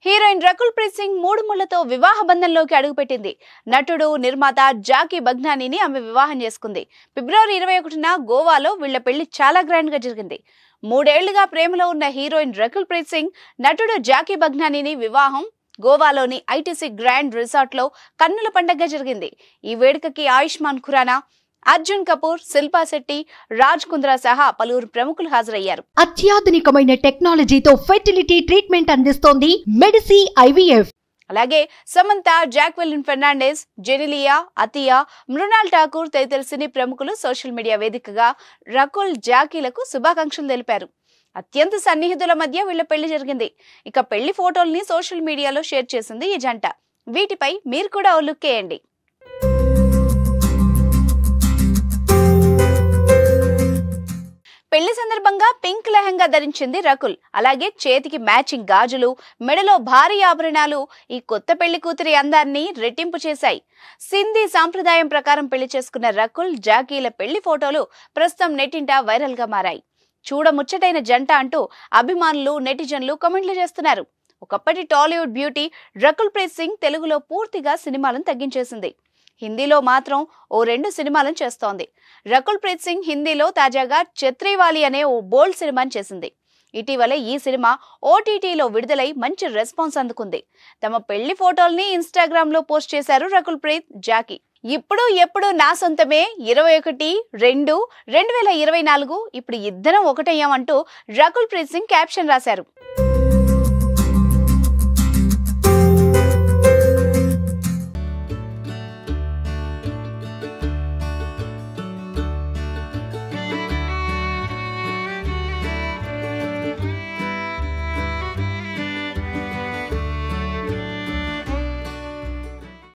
Heroine Rakul Preet Singh మూడు ముళ్లతో వివాహ బంధంలోకి అడుగుపెట్టింది. నటుడు, నిర్మాత జాకీ బగ్నానీని ఆమె వివాహం చేసుకుంది. ఫిబ్రవరి 21న గోవాలో వీళ్ల పెళ్లి చాలా గ్రాండ్ గా జరిగింది. 3 ఏళ్లుగా ప్రేమలో ఉన్న హీరోయిన్ రకుల్ ప్రీత్ సింగ్, నటుడు జాకీ బగ్నానీని వివాహం గోవాలోని ఐటీసీ గ్రాండ్ రిసార్ట్ లో కన్నుల పండగగా జరిగింది. ఈ వేడుకకి ఆయుష్మాన్ ఖురానా, అర్జున్ కపూర్, శిల్పా శెట్టి, రాజ్ కుంద్రా సహా పలువురు ప్రముఖులు హాజరయ్యారు. అత్యాధునికమైన టెక్నాలజీతో ఫెర్టిలిటీ ట్రీట్మెంట్ అందిస్తోంది మెడిసి ఐవీఎఫ్. అలాగే సమంత, జాక్వెలిన్ ఫెర్నాండెస్, జెనిలియా, అతియా, మృణాల్ ఠాకూర్ తదితర సినీ ప్రముఖులు సోషల్ మీడియా వేదికగా రకుల్, జాకీలకు శుభాకాంక్షలు తెలిపారు. అత్యంత సన్నిహితుల మధ్య వీళ్ల పెళ్లి జరిగింది. ఇక పెళ్లి ఫోటోల్ని సోషల్ మీడియాలో షేర్ చేసింది ఈ జంట. వీటిపై మీరు కూడా ఓ లుక్ వేయండి. పెళ్లి సందర్భంగా పింక్ లెహంగా ధరించింది రకుల్. అలాగే చేతికి మ్యాచింగ్ గాజులు, మెడలో భారీ ఆభరణాలు ఈ కొత్త పెళ్లి కూతురి అందాన్ని రెట్టింపు చేశాయి. సింధీ సాంప్రదాయం ప్రకారం పెళ్లి చేసుకున్న రకుల్, జాకీల పెళ్లి ఫోటోలు ప్రస్తుతం నెట్టింట వైరల్ గా మారాయి. చూడముచ్చటైన జంట అంటూ అభిమానులు, నెటిజన్లు కామెంట్లు చేస్తున్నారు. ఒకప్పటి టాలీవుడ్ బ్యూటీ రకుల్ ప్రీత్ సింగ్ తెలుగులో పూర్తిగా సినిమాలను తగ్గించేసింది. హిందీలో మాత్రం ఓ 2 సినిమాలను చేస్తోంది. రకుల్ ప్రీత్ సింగ్ హిందీలో తాజాగా ఛత్రీవాలి అనే ఓ బోల్డ్ సినిమాని చేసింది. ఇటీవలే ఈ సినిమా ఓటీటీలో విడుదలై మంచి రెస్పాన్స్ అందుకుంది. తమ పెళ్లి ఫోటోల్ని ఇన్స్టాగ్రామ్ లో పోస్ట్ చేశారు రకుల్ ప్రీత్, జాకీ. ఇప్పుడు ఎప్పుడు నా సొంతమే 21/2/2024 ఇప్పుడు ఇద్దరం ఒకటయ్యామంటూ రకుల్ ప్రీత్ సింగ్ క్యాప్షన్ రాశారు.